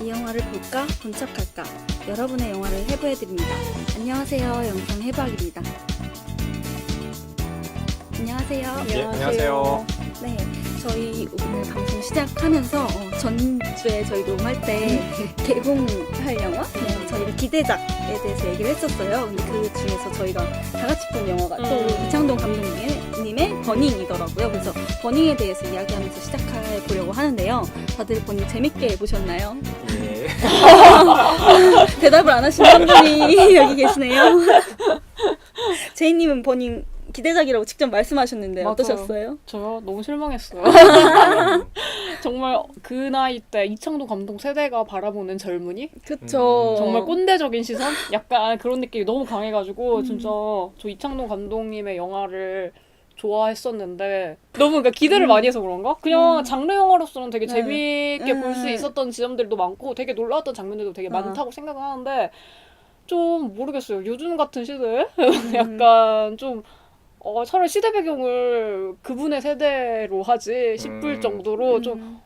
이 영화를 볼까? 본 척할까? 여러분의 영화를 해부해드립니다. 안녕하세요. 영상 해부학입니다. 안녕하세요. 예, 안녕하세요. 네, 저희 오늘 방송 시작하면서 전주에 저희 녹음할 때 개봉할 영화? 저희가 기대작에 대해서 얘기를 했었어요. 근데 그 중에서 저희가 다 같이 본 영화가 또 이창동 감독님의 버닝이더라고요. 그래서 버닝에 대해서 이야기하면서 시작해 보려고 하는데요. 다들 버닝 재밌게 보셨나요? 예. 대답을 안 하신 한 분이 여기 계시네요. 제이님은 버닝 기대작이라고 직접 말씀하셨는데 맞아요. 어떠셨어요? 저요? 너무 실망했어요. 정말 그 나이 때 이창동 감독 세대가 바라보는 젊은이? 그쵸. 정말 꼰대적인 시선? 약간 그런 느낌이 너무 강해가지고 진짜 저 이창동 감독님의 영화를 좋아했었는데 너무 그러니까 기대를 많이 해서 그런가? 그냥 장르 영화로서는 되게 재미있게 볼 수 있었던 지점들도 많고 되게 놀라웠던 장면들도 되게 많다고 생각을 하는데 좀 모르겠어요. 요즘 같은 시대에 약간 좀 차라리 시대 배경을 그분의 세대로 하지 싶을 정도로 좀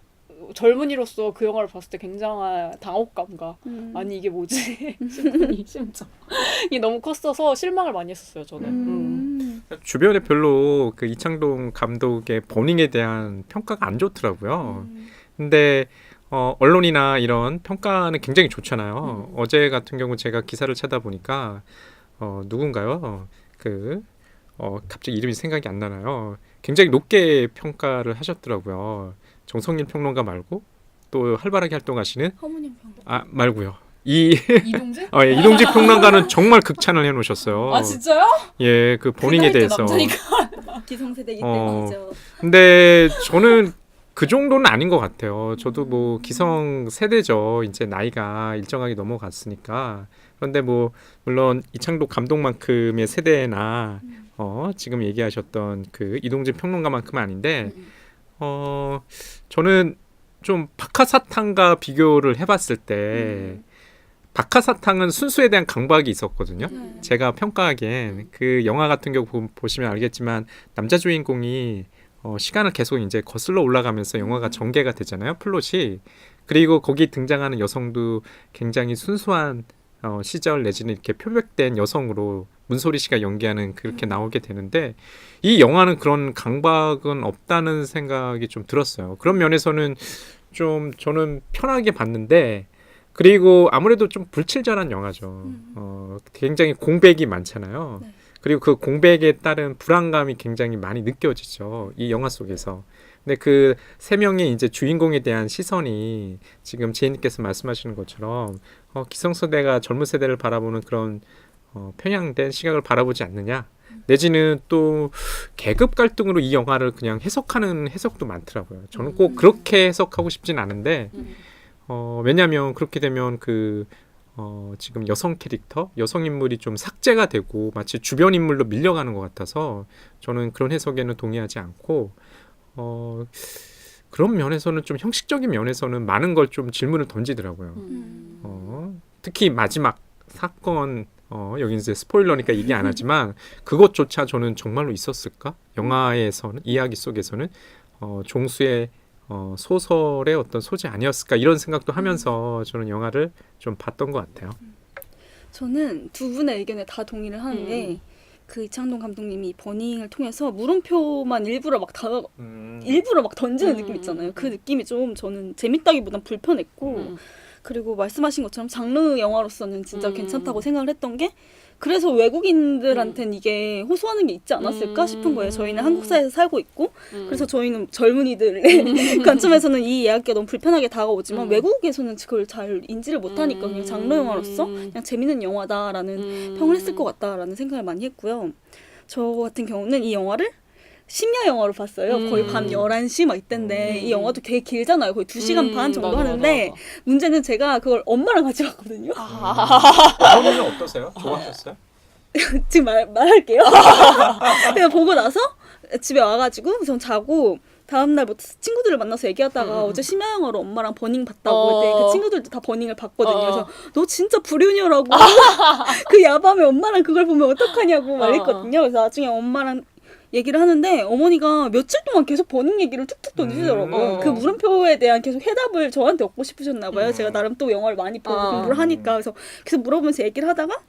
젊은이로서 그 영화를 봤을 때 굉장한 당혹감과 아니 이게 뭐지 싶은 이 심정이 너무 컸어서 실망을 많이 했었어요 저는. 주변에 별로 그 이창동 감독의 버닝에 대한 평가가 안 좋더라고요. 근데 언론이나 이런 평가는 굉장히 좋잖아요. 어제 같은 경우 제가 기사를 찾아보니까 누군가요? 갑자기 이름이 생각이 안 나나요. 굉장히 높게 평가를 하셨더라고요. 정성일 평론가 말고 또 활발하게 활동하시는 허문영 평론. 말고요. 이동재? 예, 이동직 평론가는 정말 극찬을 해놓으셨어요. 아 진짜요? 예, 그 버닝에 대해서. 기성세대이기 때문이죠. 근데 저는 그 정도는 아닌 것 같아요. 저도 뭐 기성 세대죠. 이제 나이가 일정하게 넘어갔으니까. 그런데 뭐 물론 이창동 감독만큼의 세대나 지금 얘기하셨던 그 이동진 평론가만큼은 아닌데 저는 좀 박하사탕과 비교를 해봤을 때 박하사탕은 순수에 대한 강박이 있었거든요. 제가 평가하기엔 그 영화 같은 경우 보시면 알겠지만 남자 주인공이 시간을 계속 이제 거슬러 올라가면서 영화가 전개가 되잖아요. 플롯이. 그리고 거기 등장하는 여성도 굉장히 순수한 시절 내지는 이렇게 표백된 여성으로 문소리 씨가 연기하는 그렇게 나오게 되는데 이 영화는 그런 강박은 없다는 생각이 좀 들었어요. 그런 면에서는 좀 저는 편하게 봤는데 그리고 아무래도 좀 불친절한 영화죠. 굉장히 공백이 많잖아요. 네. 그리고 그 공백에 따른 불안감이 굉장히 많이 느껴지죠. 이 영화 속에서. 근데 그 세 명의 이제 주인공에 대한 시선이 지금 제이님께서 말씀하시는 것처럼 기성세대가 젊은 세대를 바라보는 그런 편향된 시각을 바라보지 않느냐. 내지는 또 계급 갈등으로 이 영화를 그냥 해석하는 해석도 많더라고요. 저는 꼭 그렇게 해석하고 싶진 않은데 왜냐하면 그렇게 되면 지금 여성 캐릭터, 여성 인물이 좀 삭제가 되고 마치 주변 인물로 밀려가는 것 같아서 저는 그런 해석에는 동의하지 않고 그런 면에서는 좀 형식적인 면에서는 많은 걸 좀 질문을 던지더라고요. 특히 마지막 사건 여기 이제 스포일러니까 얘기 안 하지만 그것조차 저는 정말로 있었을까? 영화에서는 이야기 속에서는 종수의 소설의 어떤 소재 아니었을까 이런 생각도 하면서 저는 영화를 좀 봤던 것 같아요. 저는 두 분의 의견에 다 동의를 하는 게 그 이창동 감독님이 버닝을 통해서 물음표만 일부러 막 던지는 느낌 있잖아요. 그 느낌이 좀 저는 재밌다기보단 불편했고 그리고 말씀하신 것처럼 장르 영화로서는 진짜 괜찮다고 생각을 했던 게 그래서 외국인들한테는 이게 호소하는 게 있지 않았을까 싶은 거예요. 저희는 한국 사회에서 살고 있고 그래서 저희는 젊은이들의 관점에서는 이 이야기가 너무 불편하게 다가오지만 외국에서는 그걸 잘 인지를 못하니까 그냥 장르 영화로서 그냥 재밌는 영화다라는 평을 했을 것 같다라는 생각을 많이 했고요. 저 같은 경우는 이 영화를 심야 영화로 봤어요. 거의 밤 11시 막 이때인데 이 영화도 되게 길잖아요. 거의 2시간 반 정도 하는데 문제는 제가 그걸 엄마랑 같이 봤거든요. 어머니는 어떠세요? 좋아하셨어요? 지금 말할게요. 그냥 보고 나서 집에 와가지고 전 자고 다음날부터 친구들을 만나서 얘기하다가 어제 심야 영화로 엄마랑 버닝 봤다고 그때 그 친구들도 다 버닝을 봤거든요. 그래서 너 진짜 불효녀라고 그 야밤에 엄마랑 그걸 보면 어떡하냐고 말했거든요. 그래서 나중에 엄마랑 얘기를 하는데 어머니가 며칠 동안 계속 버닝 얘기를 툭툭 던지시더라고요. 그 물음표에 대한 계속 해답을 저한테 얻고 싶으셨나 봐요. 제가 나름 또 영화를 많이 보고 공부를 하니까. 그래서 계속 물어보면서 얘기를 하다가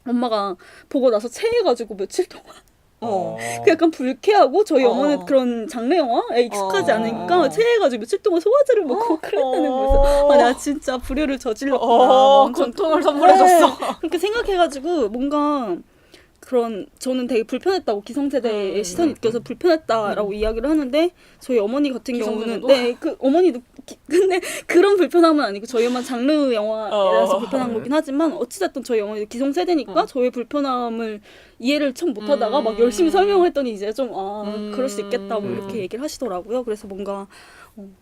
엄마가 보고 나서 체해가지고 며칠 동안 그 약간 불쾌하고 저희 어머니는 그런 장르 영화에 익숙하지 않으니까 체해가지고 며칠 동안 소화제를 먹고 그랬다는 거였어. 아, 내가 진짜 불효를 저질렀구나. 엄청 고통을 선물해줬어. 그렇게 생각해가지고 뭔가 그런 저는 되게 불편했다고 기성세대의 시선이 느껴서 불편했다라고 이야기를 하는데 저희 어머니 같은 경우는 네, 그 어머니도 근데 그런 불편함은 아니고 저희 엄마 장르 영화라서 불편한 거긴 하지만 어찌됐든 저희 어머니도 기성세대니까 저의 불편함을 이해를 참 못하다가 막 열심히 설명을 했더니 이제 좀 그럴 수 있겠다 뭐 이렇게 얘기를 하시더라고요. 그래서 뭔가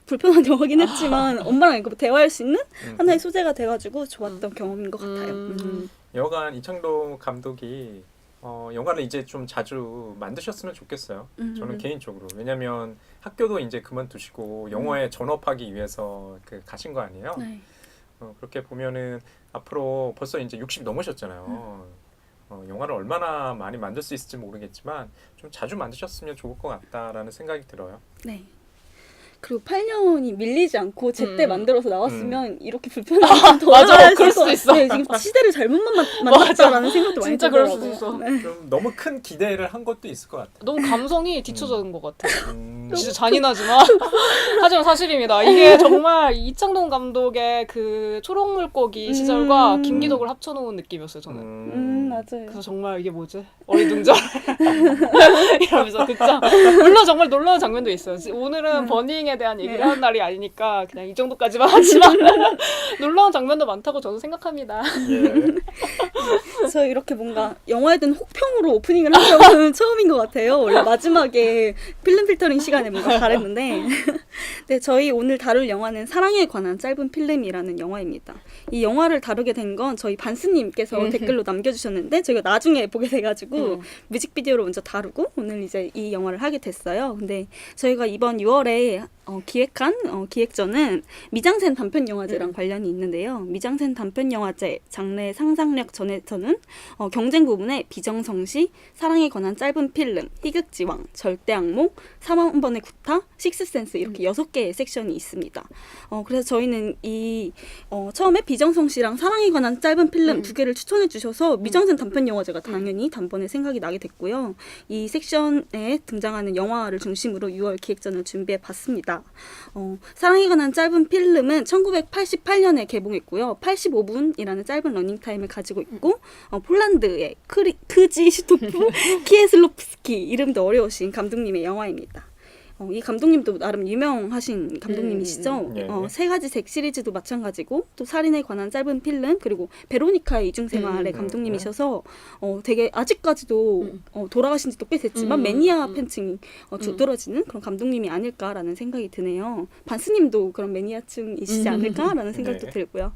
불편한 영화긴 했지만 엄마랑 이거 대화할 수 있는 하나의 소재가 돼가지고 좋았던 경험인 것 같아요. 여간 이창동 감독이 영화를 이제 좀 자주 만드셨으면 좋겠어요. 저는 개인적으로. 왜냐면 학교도 이제 그만두시고 영화에 전업하기 위해서 가신 거 아니에요? 네. 그렇게 보면은 앞으로 벌써 이제 60 넘으셨잖아요. 영화를 얼마나 많이 만들 수 있을지 모르겠지만 좀 자주 만드셨으면 좋을 것 같다라는 생각이 들어요. 네. 그리고 8년이 밀리지 않고 제때 만들어서 나왔으면 이렇게 불편함이 더 맞아, 그럴 수도 있어. 네, 지금 시대를 잘못만 만들었다라는 생각도 많이 진짜 들더라고요. 그럴 수도 있어. 네. 좀 너무 큰 기대를 한 것도 있을 것 같아요. 너무 감성이 뒤쳐진 것 같아. 진짜 잔인하지만 하지만 사실입니다. 이게 정말 이창동 감독의 그 초록물고기 시절과 김기덕을 합쳐놓은 느낌이었어요. 저는. 맞아요. 그래서 정말 이게 뭐지? 어리둥절 이러면서 극장 물론 정말 놀라운 장면도 있어요. 오늘은 버닝에 대한 얘기를 하는 날이 아니니까 그냥 이 정도까지만 하지만 놀라운 장면도 많다고 저는 생각합니다. 저 이렇게 뭔가 영화에 대한 혹평으로 오프닝을 한 경우는 처음인 것 같아요. 원래 마지막에 필름 필터링 시간에 뭔가 잘했는데 네, 저희 오늘 다룰 영화는 사랑에 관한 짧은 필름이라는 영화입니다. 이 영화를 다루게 된 건 저희 반스님께서 댓글로 남겨주셨는데 저희가 나중에 보게 돼가지고 뮤직비디오로 먼저 다루고 오늘 이제 이 영화를 하게 됐어요. 근데 저희가 이번 6월에 기획한 기획전은 미장센 단편영화제랑 관련이 있는데요. 미장센 단편영화제 장르의 상상력 전에서는 경쟁 부분에 비정성시, 사랑에 관한 짧은 필름, 희극지왕, 절대악몽, 4만 번의 구타, 식스센스 이렇게 6개의 섹션이 있습니다. 그래서 저희는 이 처음에 비정성시랑 사랑에 관한 짧은 필름 2개를 추천해 주셔서 미장센 단편영화제가 당연히 단번에 생각이 나게 됐고요. 이 섹션에 등장하는 영화를 중심으로 6월 기획전을 준비해 봤습니다. 사랑에 관한 짧은 필름은 1988년에 개봉했고요. 85분이라는 짧은 러닝타임을 가지고 있고 폴란드의 크지시토프 키에슬로프스키 이름도 어려우신 감독님의 영화입니다. 이 감독님도 나름 유명하신 감독님이시죠. 3가지 색 시리즈도 마찬가지고 또 살인에 관한 짧은 필름 그리고 베로니카의 이중생활의 감독님이셔서 되게 아직까지도 돌아가신 지도 꽤 됐지만 매니아 팬층이 두드러지는 그런 감독님이 아닐까라는 생각이 드네요. 반스님도 그런 매니아층이시지 않을까라는 생각도 들고요.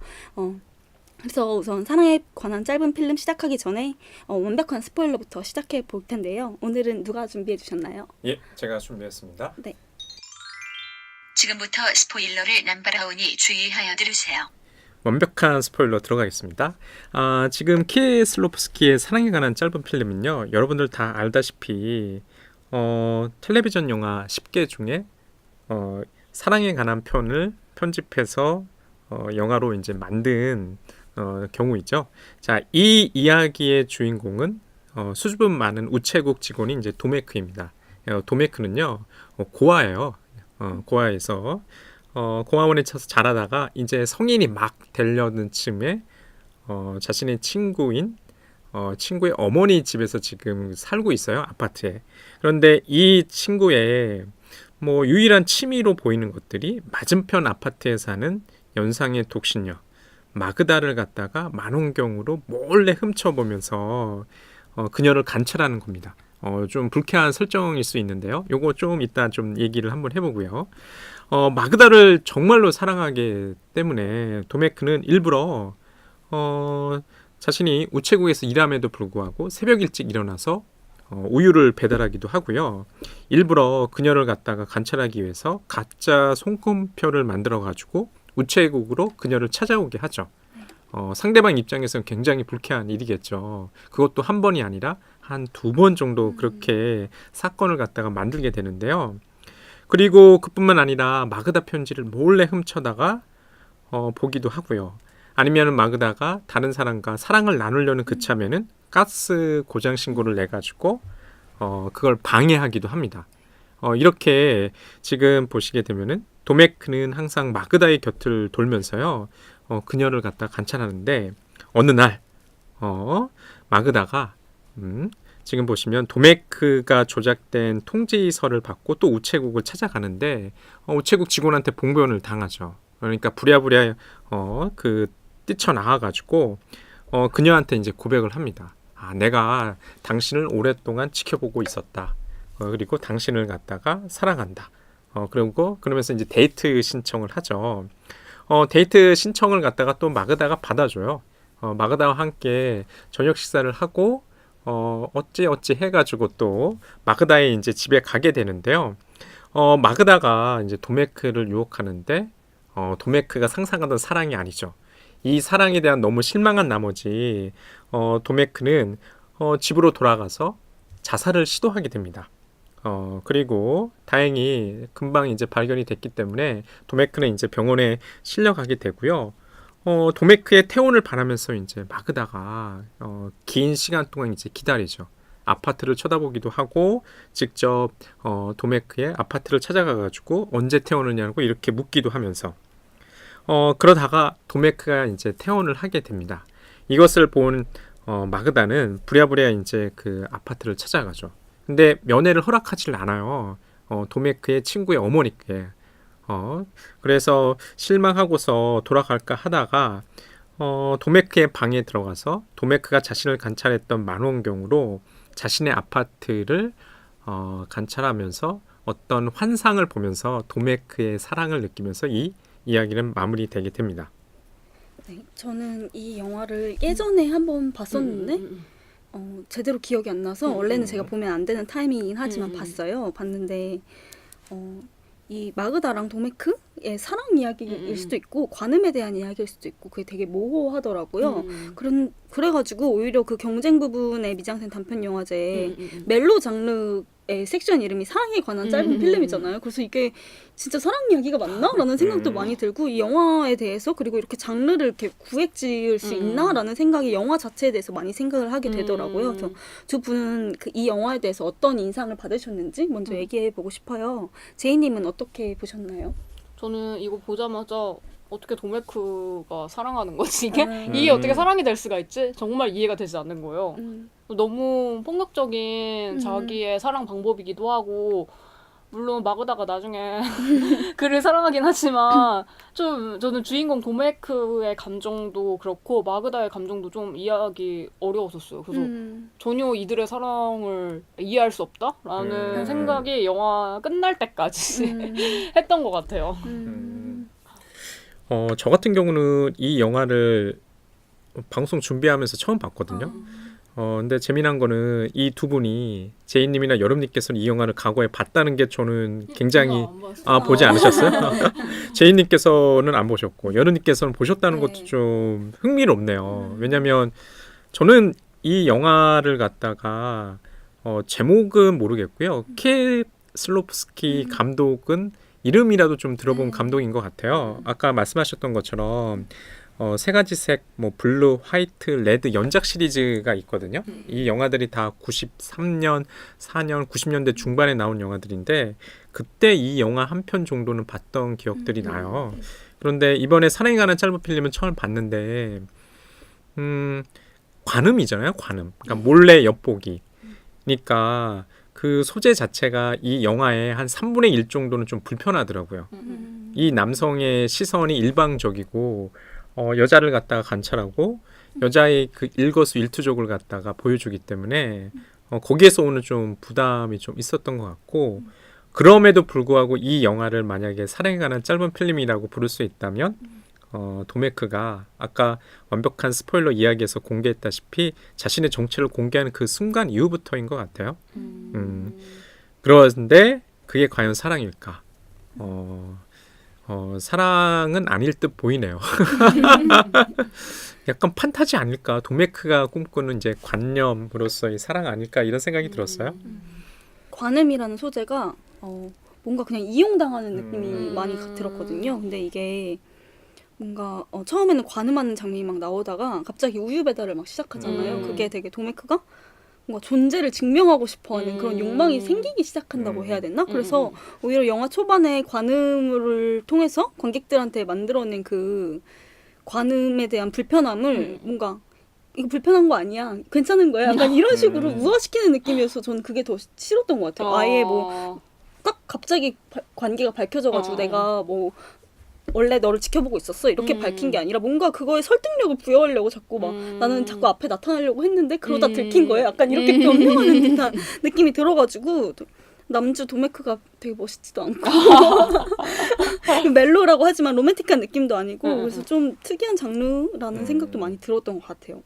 그래서 우선 사랑에 관한 짧은 필름 시작하기 전에 완벽한 스포일러부터 시작해 볼 텐데요. 오늘은 누가 준비해 주셨나요? 예, 제가 준비했습니다. 네. 지금부터 스포일러를 남발하오니 주의하여 들으세요. 완벽한 스포일러 들어가겠습니다. 지금 키슬로프스키의 사랑에 관한 짧은 필름은요. 여러분들 다 알다시피 텔레비전 영화 10개 중에 사랑에 관한 편을 편집해서 영화로 이제 만든 경우이죠. 자, 이 이야기의 주인공은 수줍음 많은 우체국 직원인 이제 도메크입니다. 도메크는요 고아예요. 고아에서 공화원에 쳐서 자라다가 이제 성인이 막 되려는 쯤에 자신의 친구인 친구의 어머니 집에서 지금 살고 있어요. 아파트에. 그런데 이 친구의 뭐 유일한 취미로 보이는 것들이 맞은편 아파트에 사는 연상의 독신녀 마그다를 갖다가 만원경으로 몰래 훔쳐보면서 그녀를 관찰하는 겁니다. 좀 불쾌한 설정일 수 있는데요. 요거 좀 이따 좀 얘기를 한번 해보고요. 마그다를 정말로 사랑하기 때문에 도메크는 일부러 자신이 우체국에서 일함에도 불구하고 새벽 일찍 일어나서 우유를 배달하기도 하고요. 일부러 그녀를 갖다가 관찰하기 위해서 가짜 손금표를 만들어가지고 우체국으로 그녀를 찾아오게 하죠. 상대방 입장에서는 굉장히 불쾌한 일이겠죠. 그것도 한 번이 아니라 한 2번 정도 그렇게 사건을 갖다가 만들게 되는데요. 그리고 그뿐만 아니라 마그다 편지를 몰래 훔쳐다가 보기도 하고요. 아니면 마그다가 다른 사람과 사랑을 나누려는 그 참에는 가스 고장 신고를 내가지고 그걸 방해하기도 합니다. 이렇게 지금 보시게 되면은 도메크는 항상 마그다의 곁을 돌면서요. 그녀를 갖다 관찰하는데 어느 날 마그다가 지금 보시면 도메크가 조작된 통지서를 받고 또 우체국을 찾아가는데 우체국 직원한테 봉변을 당하죠. 그러니까 부랴부랴 뛰쳐나와가지고 그녀한테 이제 고백을 합니다. 내가 당신을 오랫동안 지켜보고 있었다. 그리고 당신을 갖다가 사랑한다. 그러면서 이제 데이트 신청을 하죠. 데이트 신청을 갖다가 또 마그다가 받아줘요. 마그다와 함께 저녁 식사를 하고 어찌 해가지고 또 마그다의 이제 집에 가게 되는데요. 마그다가 이제 도메크를 유혹하는데 도메크가 상상하던 사랑이 아니죠. 이 사랑에 대한 너무 실망한 나머지 도메크는 집으로 돌아가서 자살을 시도하게 됩니다. 그리고 다행히 금방 이제 발견이 됐기 때문에 도메크는 이제 병원에 실려가게 되고요. 도메크의 퇴원을 바라면서 이제 마그다가 긴 시간 동안 이제 기다리죠. 아파트를 쳐다보기도 하고 직접 도메크의 아파트를 찾아가가지고 언제 퇴원하냐고 이렇게 묻기도 하면서 그러다가 도메크가 이제 퇴원을 하게 됩니다. 이것을 본 마그다는 부랴부랴 이제 그 아파트를 찾아가죠. 근데 면회를 허락하지를 않아요. 도메크의 친구의 어머니께. 그래서 실망하고서 돌아갈까 하다가 도메크의 방에 들어가서 도메크가 자신을 관찰했던 만원경으로 자신의 아파트를 관찰하면서 어떤 환상을 보면서 도메크의 사랑을 느끼면서 이 이야기는 마무리되게 됩니다. 네, 저는 이 영화를 예전에 한번 봤었는데 제대로 기억이 안 나서 원래는 제가 보면 안 되는 타이밍이긴 하지만 봤는데 이 마그다랑 도메크의 사랑 이야기일 수도 있고 관음에 대한 이야기일 수도 있고 그게 되게 모호하더라고요. 그래가지고 오히려 그 경쟁 부분의 미장센 단편 영화제에 멜로 장르의 섹션 이름이 사랑에 관한 짧은 필름이잖아요. 그래서 이게 진짜 사랑 이야기가 맞나? 라는 생각도 많이 들고 이 영화에 대해서 그리고 이렇게 장르를 이렇게 구획지을 수 있나? 라는 생각이 영화 자체에 대해서 많이 생각을 하게 되더라고요. 그래서 두 분은 이 영화에 대해서 어떤 인상을 받으셨는지 먼저 얘기해 보고 싶어요. 제이님은 어떻게 보셨나요? 저는 이거 보자마자 어떻게 도메크가 사랑하는 거지 이게 어떻게 사랑이 될 수가 있지? 정말 이해가 되지 않는 거예요. 너무 폭력적인 자기의 사랑 방법이기도 하고 물론 마그다가 나중에 그를 사랑하긴 하지만 좀 저는 주인공 도메크의 감정도 그렇고 마그다의 감정도 좀 이해하기 어려웠었어요. 그래서 전혀 이들의 사랑을 이해할 수 없다라는 생각이 영화 끝날 때까지 했던 것 같아요. 저 같은 경우는 이 영화를 방송 준비하면서 처음 봤거든요. 근데 재미난 거는 이 두 분이 제이님이나 여름님께서는 이 영화를 과거에 봤다는 게 저는 굉장히 보지 않으셨어요? 제이님께서는 안 보셨고 여름님께서는 보셨다는 것도 좀 흥미롭네요. 왜냐하면 저는 이 영화를 갖다가 제목은 모르겠고요. 킬슬로프스키 감독은 이름이라도 좀 들어본 감독인 것 같아요. 아까 말씀하셨던 것처럼 세 가지 색, 블루, 화이트, 레드 연작 시리즈가 있거든요. 이 영화들이 다 93년, 4년, 90년대 중반에 나온 영화들인데 그때 이 영화 한 편 정도는 봤던 기억들이 나요. 그런데 이번에 사랑에 관한 짧은 필름은 처음 봤는데 관음이잖아요. 관음. 그러니까 몰래 엿보기. 그러니까 그 소재 자체가 이 영화의 한 3분의 1 정도는 좀 불편하더라고요. 이 남성의 시선이 일방적이고 여자를 갖다가 관찰하고 여자의 그 일거수일투족을 갖다가 보여주기 때문에 거기에서 오는 좀 부담이 좀 있었던 것 같고 그럼에도 불구하고 이 영화를 만약에 사랑에 관한 짧은 필름이라고 부를 수 있다면 도메크가 아까 완벽한 스포일러 이야기에서 공개했다시피 자신의 정체를 공개하는 그 순간 이후부터인 것 같아요. 그런데 그게 과연 사랑일까? 사랑은 아닐 듯 보이네요. 약간 판타지 아닐까? 도메크가 꿈꾸는 이제 관념으로서의 사랑 아닐까? 이런 생각이 들었어요. 관음이라는 소재가 뭔가 그냥 이용당하는 느낌이 많이 들었거든요. 근데 이게 뭔가 처음에는 관음하는 장면이 막 나오다가 갑자기 우유 배달을 막 시작하잖아요. 그게 되게 도메크가 뭔가 존재를 증명하고 싶어하는 그런 욕망이 생기기 시작한다고 해야 되나? 그래서 오히려 영화 초반에 관음을 통해서 관객들한테 만들어낸 그 관음에 대한 불편함을 뭔가 이거 불편한 거 아니야? 괜찮은 거야? 약간 이런 식으로 우화시키는 느낌이어서 저는 그게 더 싫었던 것 같아요. 아예 뭐 딱 갑자기 관계가 밝혀져가지고 내가 뭐 원래 너를 지켜보고 있었어 이렇게 밝힌 게 아니라 뭔가 그거에 설득력을 부여하려고 자꾸 막 나는 자꾸 앞에 나타나려고 했는데 그러다 들킨 거예요. 약간 이렇게 변명하는 듯한 느낌이 들어가지고 남주 도메크가 되게 멋있지도 않고 멜로라고 하지만 로맨틱한 느낌도 아니고 그래서 좀 특이한 장르라는 생각도 많이 들었던 것 같아요.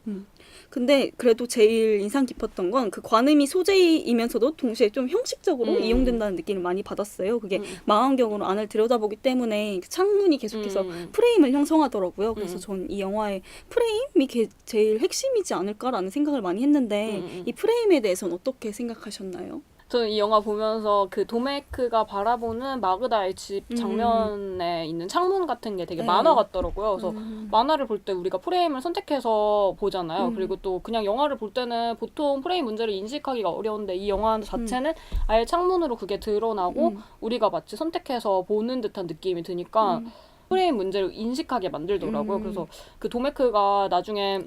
근데 그래도 제일 인상 깊었던 건 그 관음이 소재이면서도 동시에 좀 형식적으로 이용된다는 느낌을 많이 받았어요. 그게 망원경으로 안을 들여다보기 때문에 그 창문이 계속해서 프레임을 형성하더라고요. 그래서 전 이 영화의 프레임이 제일 핵심이지 않을까라는 생각을 많이 했는데 이 프레임에 대해서는 어떻게 생각하셨나요? 저는 이 영화 보면서 그 도메크가 바라보는 마그다의 집 장면에 있는 창문 같은 게 되게 만화 같더라고요. 그래서 만화를 볼 때 우리가 프레임을 선택해서 보잖아요. 그리고 또 그냥 영화를 볼 때는 보통 프레임 문제를 인식하기가 어려운데 이 영화 자체는 아예 창문으로 그게 드러나고 우리가 마치 선택해서 보는 듯한 느낌이 드니까 프레임 문제를 인식하게 만들더라고요. 그래서 그 도메크가 나중에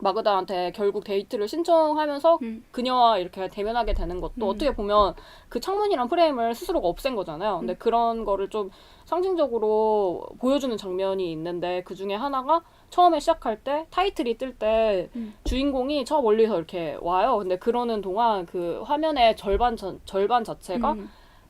마그다한테 결국 데이트를 신청하면서 그녀와 이렇게 대면하게 되는 것도 어떻게 보면 그 창문이란 프레임을 스스로가 없앤 거잖아요. 근데 그런 거를 좀 상징적으로 보여주는 장면이 있는데 그 중에 하나가 처음에 시작할 때 타이틀이 뜰 때 주인공이 저 멀리서 이렇게 와요. 근데 그러는 동안 그 화면의 절반 자체가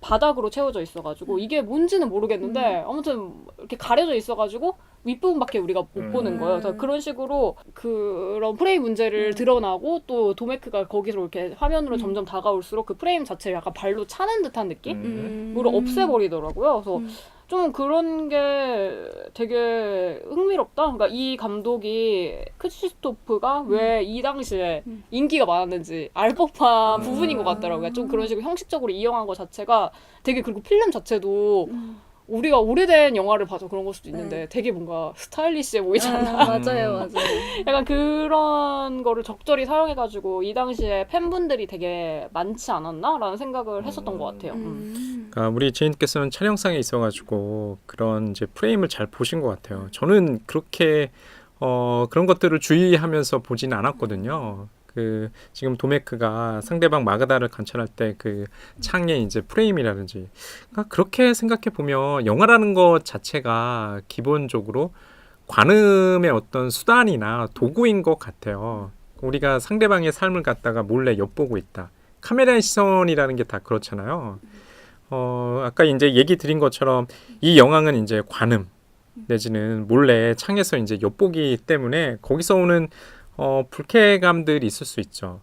바닥으로 채워져 있어가지고 이게 뭔지는 모르겠는데 아무튼 이렇게 가려져 있어가지고 윗부분밖에 우리가 못 보는 거예요. 그래서 그런 식으로 그런 프레임 문제를 드러나고 또 도메크가 거기서 이렇게 화면으로 점점 다가올수록 그 프레임 자체를 약간 발로 차는 듯한 느낌으로 없애버리더라고요. 그래서 좀 그런 게 되게 흥미롭다. 그러니까 이 감독이 크시스토프가 왜 이 당시에 인기가 많았는지 알 법한 부분인 것 같더라고요. 좀 그런 식으로 형식적으로 이용한 것 자체가 되게 그리고 필름 자체도 우리가 오래된 영화를 봐서 그런 걸 수도 있는데 되게 뭔가 스타일리시해 보이잖아. 맞아요. 약간 그런 거를 적절히 사용해가지고 이 당시에 팬분들이 되게 많지 않았나라는 생각을 했었던 것 같아요. 그러니까 우리 지인께서는 촬영상에 있어가지고 그런 이제 프레임을 잘 보신 것 같아요. 저는 그렇게 그런 것들을 주의하면서 보지는 않았거든요. 그 지금 도메크가 상대방 마그다를 관찰할 때 그 창의 이제 프레임이라든지 그러니까 그렇게 생각해 보면 영화라는 것 자체가 기본적으로 관음의 어떤 수단이나 도구인 것 같아요. 우리가 상대방의 삶을 갖다가 몰래 엿보고 있다. 카메라의 시선이라는 게 다 그렇잖아요. 아까 이제 얘기 드린 것처럼 이 영화는 이제 관음 내지는 몰래 창에서 이제 엿보기 때문에 거기서 오는 불쾌감들이 있을 수 있죠.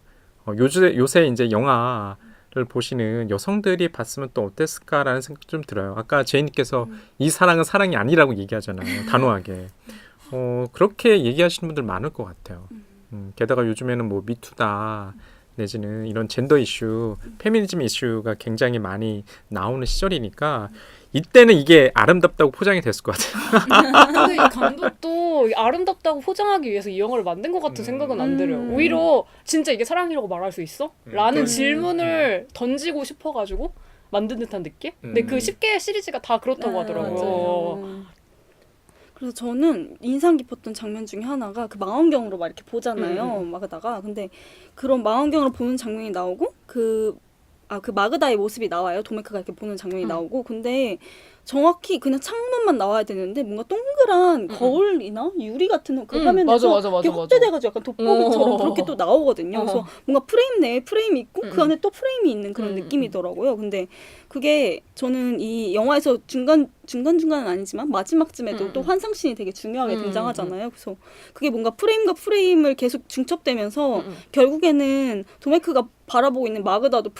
요새 이제 영화를 보시는 여성들이 봤으면 또 어땠을까라는 생각 좀 들어요. 아까 제이님께서 이 사랑은 사랑이 아니라고 얘기하잖아요. 단호하게. 그렇게 얘기하시는 분들 많을 것 같아요. 게다가 요즘에는 뭐 미투다 내지는 이런 젠더 이슈, 페미니즘 이슈가 굉장히 많이 나오는 시절이니까 이때는 이게 아름답다고 포장이 됐을 것 같아요. 근데 이 감독도 아름답다고 포장하기 위해서 이 영화를 만든 것 같은 생각은 안 들어요. 오히려 진짜 이게 사랑이라고 말할 수 있어? 라는 질문을 던지고 싶어가지고 만든 듯한 느낌? 근데 그 10개 시리즈가 다 그렇다고 하더라고요. 그래서 저는 인상 깊었던 장면 중에 하나가 그 망원경으로 막 이렇게 보잖아요. 마그다가. 근데 그런 망원경으로 보는 장면이 나오고 그 마그다의 모습이 나와요. 도메크가 이렇게 보는 장면이 나오고. 근데 정확히 그냥 창문만 나와야 되는데 뭔가 동그란 거울이나 유리 같은 그 화면에서 이렇게 확대돼가지고 약간 돋보기처럼 그렇게 또 나오거든요. 그래서 뭔가 프레임 내에 프레임이 있고 그 안에 또 프레임이 있는 그런 느낌이더라고요. 근데 그게 저는 이 영화에서 중간중간은 아니지만 마지막쯤에도 또 환상씬이 되게 중요하게 등장하잖아요. 그래서 그게 뭔가 프레임과 프레임을 계속 중첩되면서 결국에는 도메크가 바라보고 있는 마그다도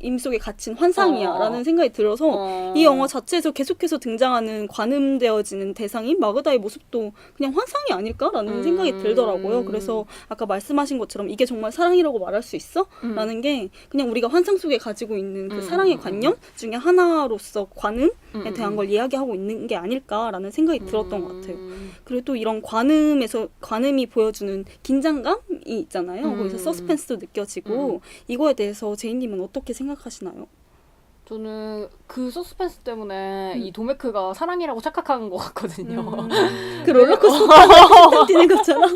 임속에 갇힌 환상이야라는 생각이 들어서 이 영화 자체에서 계속해서 등장하는 관음되어지는 대상인 마그다의 모습도 그냥 환상이 아닐까라는 생각이 들더라고요. 그래서 아까 말씀하신 것처럼 이게 정말 사랑이라고 말할 수 있어? 라는 게 그냥 우리가 환상 속에 가지고 있는 그 사랑의 관념 중에 하나로서 관음에 대한 걸 이야기하고 있는 게 아닐까라는 생각이 들었던 것 같아요. 그리고 또 이런 관음이 보여주는 긴장감이 있잖아요. 거기서 서스펜스도 느껴지고 이거에 대해서 제이님은 어떻게 생각하시나요? 저는 그 서스펜스 때문에 이 도메크가 사랑이라고 착각한 것 같거든요. 그 롤러코스터 뛰는 것처럼.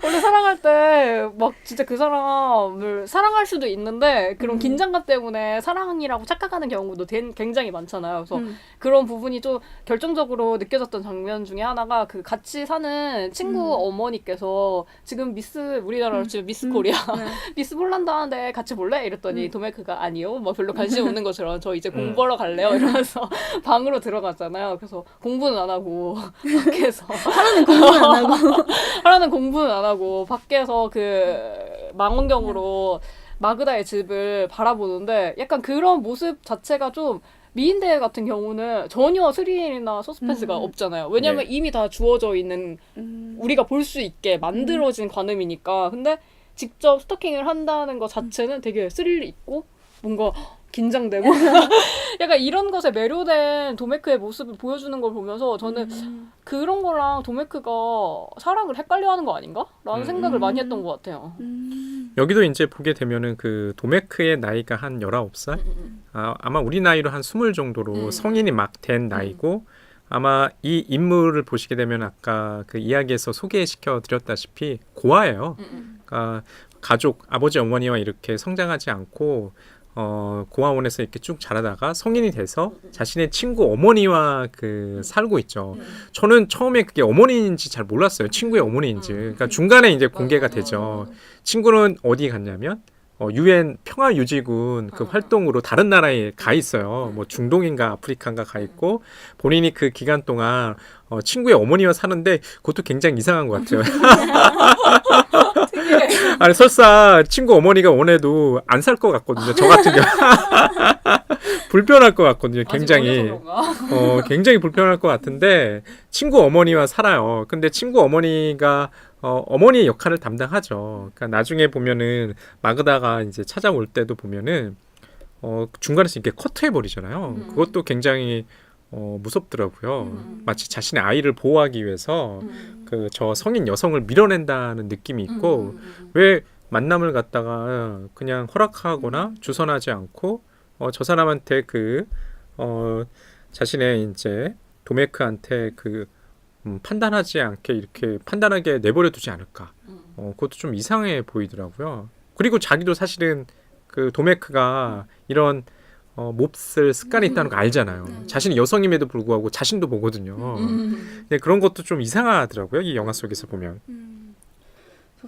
원래 사랑할 때 막 진짜 그 사람을 사랑할 수도 있는데 그런 긴장감 때문에 사랑이라고 착각하는 경우도 굉장히 많잖아요. 그래서 그런 부분이 좀 결정적으로 느껴졌던 장면 중에 하나가 그 같이 사는 친구 어머니께서 지금 우리나라로 치면 미스 코리아, 미스 폴란드 하는데 같이 볼래? 이랬더니 도메크가 아니요. 뭐 별로 관심 없는 것처럼 저 이제 공부하러 갈래요. 이러면서 방으로 들어갔잖아요. 그래서 공부는 안 하고 밖에서 하라는 공부는 안 하고 밖에서 그 망원경으로 마그다의 집을 바라보는데 약간 그런 모습 자체가 좀 미인대 같은 경우는 전혀 스릴이나 서스펜스가 없잖아요. 왜냐면 이미 다 주어져 있는 우리가 볼 수 있게 만들어진 관음이니까. 근데 직접 스토킹을 한다는 것 자체는 되게 스릴이 있고 뭔가 긴장되고 약간 이런 것에 매료된 도메크의 모습을 보여주는 걸 보면서 저는 그런 거랑 도메크가 사랑을 헷갈려하는 거 아닌가? 라는 생각을 많이 했던 것 같아요. 여기도 이제 보게 되면은 그 도메크의 나이가 한 19살? 아마 우리 나이로 한 20 정도로 성인이 막 된 나이고 아마 이 인물을 보시게 되면 아까 그 이야기에서 소개시켜 드렸다시피 고아예요. 그러니까 가족, 아버지, 어머니와 이렇게 성장하지 않고 고아원에서 이렇게 쭉 자라다가 성인이 돼서 자신의 친구 어머니와 살고 있죠. 저는 처음에 그게 어머니인지 잘 몰랐어요. 친구의 어머니인지. 그러니까 중간에 이제 공개가 되죠. 친구는 어디 갔냐면 UN 평화유지군 그 활동으로 다른 나라에 가 있어요. 뭐 중동인가 아프리카인가 가 있고 본인이 그 기간 동안 친구의 어머니와 사는데 그것도 굉장히 이상한 것 같아요. 아니 설사 친구 어머니가 원해도 안 살 것 같거든요. 저 같은 경우 불편할 것 같거든요. 굉장히 굉장히 불편할 것 같은데 친구 어머니와 살아요. 근데 친구 어머니가 어머니의 역할을 담당하죠. 그러니까 나중에 보면은 마그다가 이제 찾아올 때도 보면은 중간에서 이렇게 커트해 버리잖아요. 그것도 굉장히 무섭더라고요. 마치 자신의 아이를 보호하기 위해서 저 성인 여성을 밀어낸다는 느낌이 있고 왜 만남을 갖다가 그냥 허락하거나 주선하지 않고 저 사람한테 자신의 이제 도메크한테 판단하지 않게 이렇게 판단하게 내버려 두지 않을까. 그것도 좀 이상해 보이더라고요. 그리고 자기도 사실은 그 도메크가 이런 몹쓸 습관이 있다는 거 알잖아요. 자신이 여성임에도 불구하고 자신도 보거든요. 근데 그런 것도 좀 이상하더라고요. 이 영화 속에서 보면.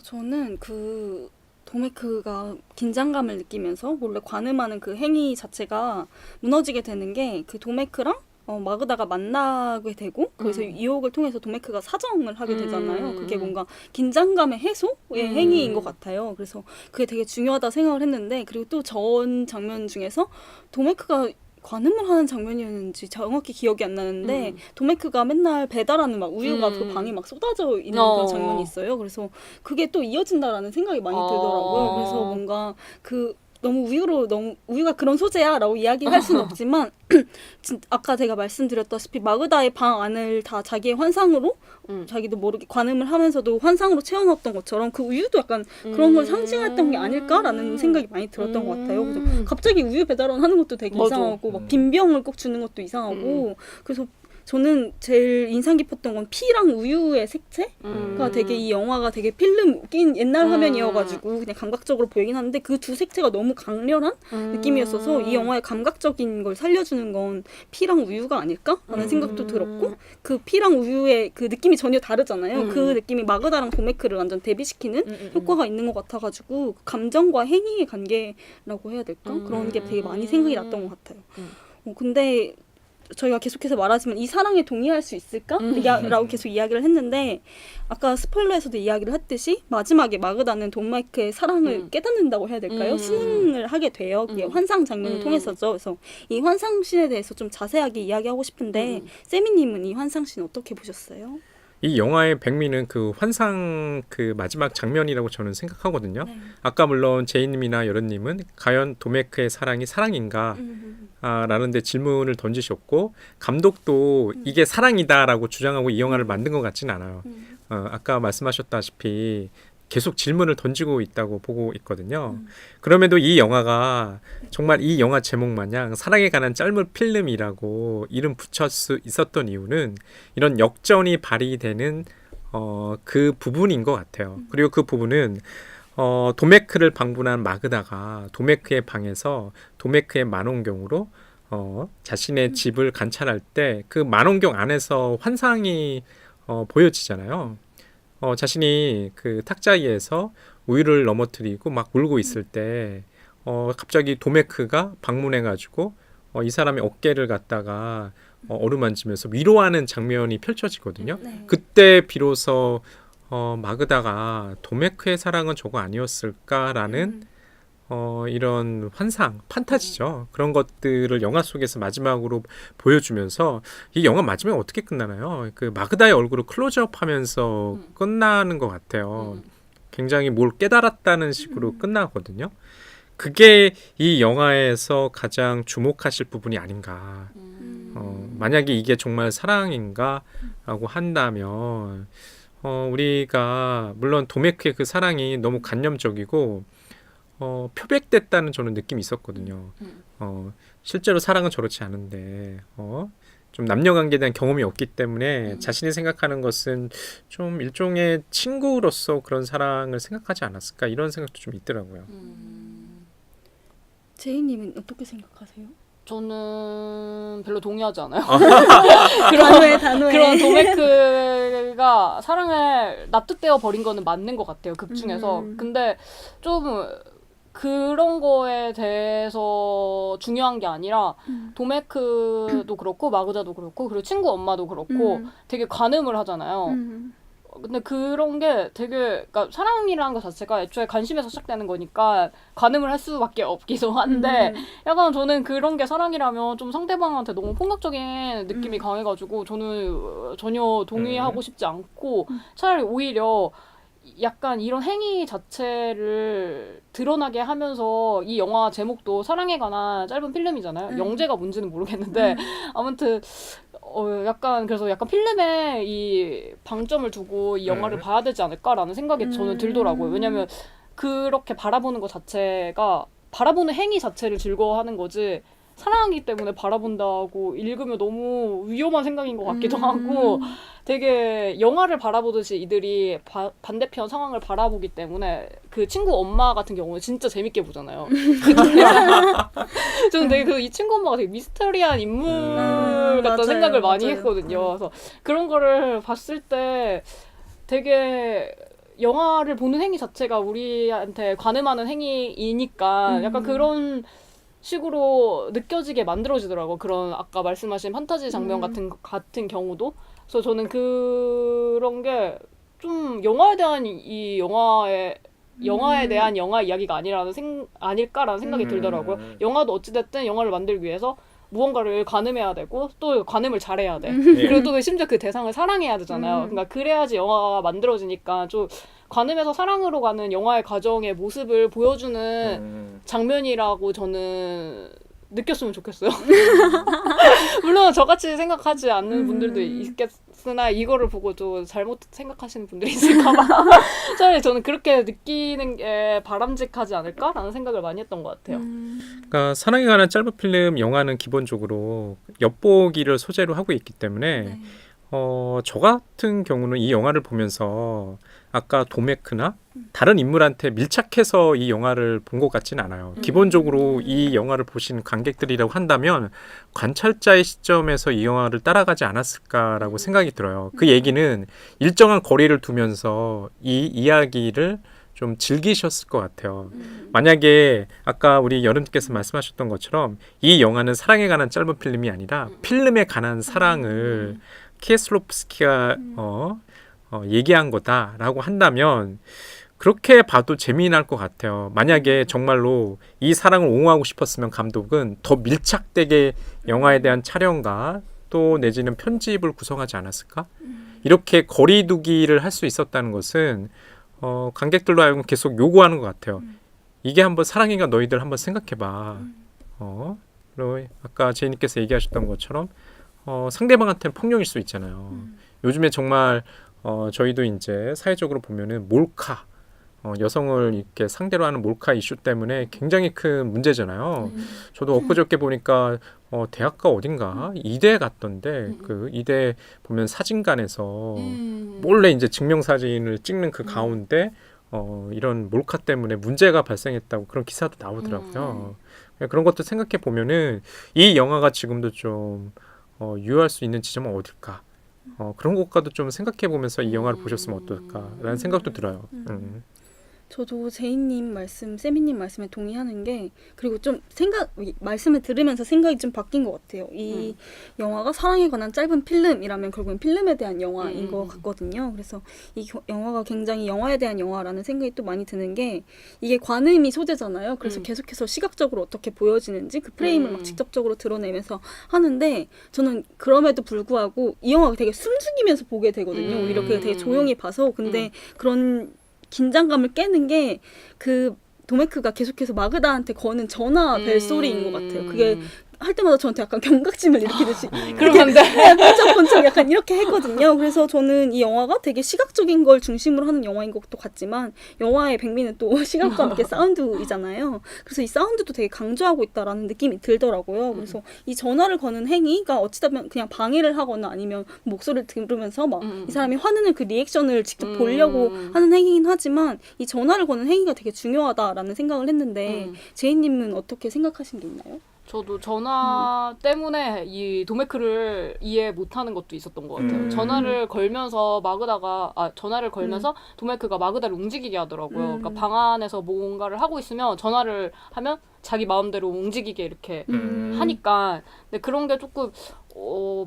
저는 도메크가 긴장감을 느끼면서 원래 관음하는 그 행위 자체가 무너지게 되는 게 그 도메크랑 마그다가 만나게 되고 그래서 유혹을 통해서 도메크가 사정을 하게 되잖아요. 그게 뭔가 긴장감의 해소의 행위인 것 같아요. 그래서 그게 되게 중요하다 생각을 했는데 그리고 또 전 장면 중에서 도메크가 관음을 하는 장면이었는지 정확히 기억이 안 나는데 도메크가 맨날 배달하는 막 우유가 그 방에 막 쏟아져 있는 그런 장면이 있어요. 그래서 그게 또 이어진다라는 생각이 많이 들더라고요. 그래서 뭔가 너무 우유가 그런 소재야라고 이야기할 수는 없지만 아까 제가 말씀드렸다시피 마그다의 방 안을 다 자기의 환상으로 자기도 모르게 관음을 하면서도 환상으로 채워넣었던 것처럼 그 우유도 약간 그런 걸 상징했던 게 아닐까라는 생각이 많이 들었던 것 같아요. 그래서 갑자기 우유 배달원 하는 것도 되게 이상하고 막 빈병을 꼭 주는 것도 이상하고 그래서 저는 제일 인상 깊었던 건 피랑 우유의 색채가 되게 이 영화가 되게 필름 낀 옛날 화면이어가지고 그냥 감각적으로 보이긴 하는데 그 두 색채가 너무 강렬한 느낌이었어서 이 영화의 감각적인 걸 살려주는 건 피랑 우유가 아닐까라는 생각도 들었고 그 피랑 우유의 그 느낌이 전혀 다르잖아요. 그 느낌이 마그다랑 도메크를 완전 대비시키는 효과가 있는 것 같아가지고 감정과 행위의 관계라고 해야 될까? 그런 게 되게 많이 생각이 났던 것 같아요. 근데 저희가 계속해서 말하지만 이 사랑에 동의할 수 있을까? 라고 계속 이야기를 했는데 아까 스포일러에서도 이야기를 했듯이 마지막에 마그다는 돈마이크의 사랑을 깨닫는다고 해야 될까요? 신을 하게 돼요. 그게 환상 장면을 통해서죠. 그래서 이 환상신에 대해서 좀 자세하게 이야기하고 싶은데 세미님은 이 환상신 어떻게 보셨어요? 이 영화의 백미는 그 환상 그 마지막 장면이라고 저는 생각하거든요. 네. 아까 물론 제이님이나 여런님은 과연 도메크의 사랑이 사랑인가? 라는 데 질문을 던지셨고 감독도 이게 사랑이다라고 주장하고 이 영화를 만든 것 같지는 않아요. 아까 말씀하셨다시피 계속 질문을 던지고 있다고 보고 있거든요. 그럼에도 이 영화가 정말 이 영화 제목 마냥 사랑에 관한 짧은 필름이라고 이름 붙일 수 있었던 이유는 이런 역전이 발휘되는 그 부분인 것 같아요. 그리고 그 부분은 도메크를 방문한 마그다가 도메크의 방에서 도메크의 만원경으로 자신의 집을 관찰할 때 그 만원경 안에서 환상이 보여지잖아요. 자신이 그 탁자위에서 우유를 넘어뜨리고 막 울고 있을 때 갑자기 도메크가 방문해가지고 이 사람의 어깨를 갖다가 어루만지면서 위로하는 장면이 펼쳐지거든요. 네. 그때 비로소 마그다가 도메크의 사랑은 저거 아니었을까라는 이런 환상, 판타지죠. 그런 것들을 영화 속에서 마지막으로 보여주면서 이 영화 마지막에 어떻게 끝나나요? 그 마그다의 얼굴을 클로즈업하면서 끝나는 것 같아요. 굉장히 뭘 깨달았다는 식으로 끝나거든요. 그게 이 영화에서 가장 주목하실 부분이 아닌가. 만약에 이게 정말 사랑인가라고 한다면 우리가 물론 도메크의 그 사랑이 너무 간념적이고 표백됐다는 저는 느낌이 있었거든요. 실제로 사랑은 저렇지 않은데 좀 남녀관계에 대한 경험이 없기 때문에 자신이 생각하는 것은 좀 일종의 친구로서 그런 사랑을 생각하지 않았을까 이런 생각도 좀 있더라고요. 제이님은 어떻게 생각하세요? 저는 별로 동의하지 않아요. 단호해. 그런 도메크가 사랑을 납득되어 버린 거는 맞는 것 같아요. 극 중에서. 근데 좀 그런 거에 대해서 중요한 게 아니라 도메크도 그렇고 마그다도 그렇고 그리고 친구 엄마도 그렇고 되게 관음을 하잖아요. 근데 그런 게 되게 그러니까 사랑이라는 것 자체가 애초에 관심에서 시작되는 거니까 관음을 할 수밖에 없기도 한데 약간 저는 그런 게 사랑이라면 좀 상대방한테 너무 폭력적인 느낌이 강해가지고 저는 전혀 동의하고 싶지 않고 차라리 오히려 약간 이런 행위 자체를 드러나게 하면서 이 영화 제목도 사랑에 관한 짧은 필름이잖아요. 영재가 뭔지는 모르겠는데 아무튼 약간 그래서 약간 필름에 이 방점을 두고 이 영화를 봐야 되지 않을까라는 생각이 저는 들더라고요. 왜냐면 그렇게 바라보는 것 자체가 바라보는 행위 자체를 즐거워하는 거지 사랑하기 때문에 바라본다고 읽으면 너무 위험한 생각인 것 같기도 하고 되게 영화를 바라보듯이 이들이 반대편 상황을 바라보기 때문에 그 친구 엄마 같은 경우는 진짜 재밌게 보잖아요. 저는 되게 이 친구 엄마가 되게 미스터리한 인물 같다는 맞아요, 생각을 많이 맞아요. 했거든요. 그래서 그런 거를 봤을 때 되게 영화를 보는 행위 자체가 우리한테 관음하는 행위이니까 약간 그런 식으로 느껴지게 만들어지더라고. 그런 아까 말씀하신 판타지 장면 같은 경우도. 그래서 저는 그런 게 좀 영화에 대한 이 영화에 대한 영화 이야기가 아닐까라는 생각이 들더라고요. 영화도 어찌됐든 영화를 만들기 위해서 무언가를 관음해야 되고 또 관음을 잘해야 돼. 그리고 또 심지어 그 대상을 사랑해야 되잖아요. 그러니까 그래야지 영화가 만들어지니까 좀 관음에서 사랑으로 가는 영화의 과정의 모습을 보여주는 장면이라고 저는 느꼈으면 좋겠어요. 물론 저같이 생각하지 않는 분들도 있겠으나 이거를 보고 좀 잘못 생각하시는 분들이 있을까봐 차라리 저는 그렇게 느끼는 게 바람직하지 않을까라는 생각을 많이 했던 것 같아요. 그러니까 사랑에 관한 짧은 필름 영화는 기본적으로 엿보기를 소재로 하고 있기 때문에 저 같은 경우는 이 영화를 보면서 아까 도메크나 다른 인물한테 밀착해서 이 영화를 본 것 같지는 않아요. 기본적으로 이 영화를 보신 관객들이라고 한다면 관찰자의 시점에서 이 영화를 따라가지 않았을까라고 생각이 들어요. 그 얘기는 일정한 거리를 두면서 이 이야기를 좀 즐기셨을 것 같아요. 만약에 아까 우리 여름님께서 말씀하셨던 것처럼 이 영화는 사랑에 관한 짧은 필름이 아니라 필름에 관한 사랑을 키에슬로프스키가 얘기한 거다라고 한다면 그렇게 봐도 재미날 것 같아요. 만약에 정말로 이 사랑을 옹호하고 싶었으면 감독은 더 밀착되게 영화에 대한 촬영과 또 내지는 편집을 구성하지 않았을까? 이렇게 거리두기를 할 수 있었다는 것은 관객들로 하여금 계속 요구하는 것 같아요. 이게 한번 사랑인가 너희들 한번 생각해봐. 그리고 아까 제이님께서 얘기하셨던 것처럼 상대방한테는 폭력일 수 있잖아요. 요즘에 정말 저희도 이제 사회적으로 보면은 몰카 여성을 이렇게 상대로 하는 몰카 이슈 때문에 굉장히 큰 문제잖아요. 저도 엊그저께 보니까 대학가 어딘가 이대 갔던데 그 이대 보면 사진관에서 몰래 이제 증명사진을 찍는 그 가운데 이런 몰카 때문에 문제가 발생했다고 그런 기사도 나오더라고요. 그런 것도 생각해 보면은 이 영화가 지금도 좀 유효할 수 있는 지점은 어딜까? 그런 것과도 좀 생각해 보면서 이 영화를 보셨으면 어떨까라는 생각도 들어요. 저도 제이님 말씀, 세미님 말씀에 동의하는 게 그리고 좀 말씀을 들으면서 생각이 좀 바뀐 것 같아요. 이 영화가 사랑에 관한 짧은 필름이라면 결국엔 필름에 대한 영화인 것 같거든요. 그래서 이 영화가 굉장히 영화에 대한 영화라는 생각이 또 많이 드는 게 이게 관음이 소재잖아요. 그래서 계속해서 시각적으로 어떻게 보여지는지 그 프레임을 막 직접적으로 드러내면서 하는데 저는 그럼에도 불구하고 이 영화가 되게 숨죽이면서 보게 되거든요. 오히려 그게 되게 조용히 봐서 근데 그런 긴장감을 깨는 게 그 도메크가 계속해서 마그다한테 거는 전화 벨소리인 것 같아요. 그게 할 때마다 저한테 약간 경각심을 일으키듯이 그러면 돼. 번쩍번쩍 약간 이렇게 했거든요. 그래서 저는 이 영화가 되게 시각적인 걸 중심으로 하는 영화인 것도 같지만 영화의 백미는 또 시각과 함께 사운드이잖아요. 그래서 이 사운드도 되게 강조하고 있다라는 느낌이 들더라고요. 그래서 이 전화를 거는 행위가 어찌다 보면 그냥 방해를 하거나 아니면 목소리를 들으면서 막 이 사람이 화내는 그 리액션을 직접 보려고 하는 행위긴 하지만 이 전화를 거는 행위가 되게 중요하다라는 생각을 했는데 제이님은 어떻게 생각하신 게 있나요? 저도 전화 때문에 이 도메크를 이해 못하는 것도 있었던 것 같아요. 전화를 걸면서 도메크가 마그다를 움직이게 하더라고요. 그러니까 방 안에서 뭔가를 하고 있으면 전화를 하면 자기 마음대로 움직이게 이렇게 하니까. 근데 그런 게 조금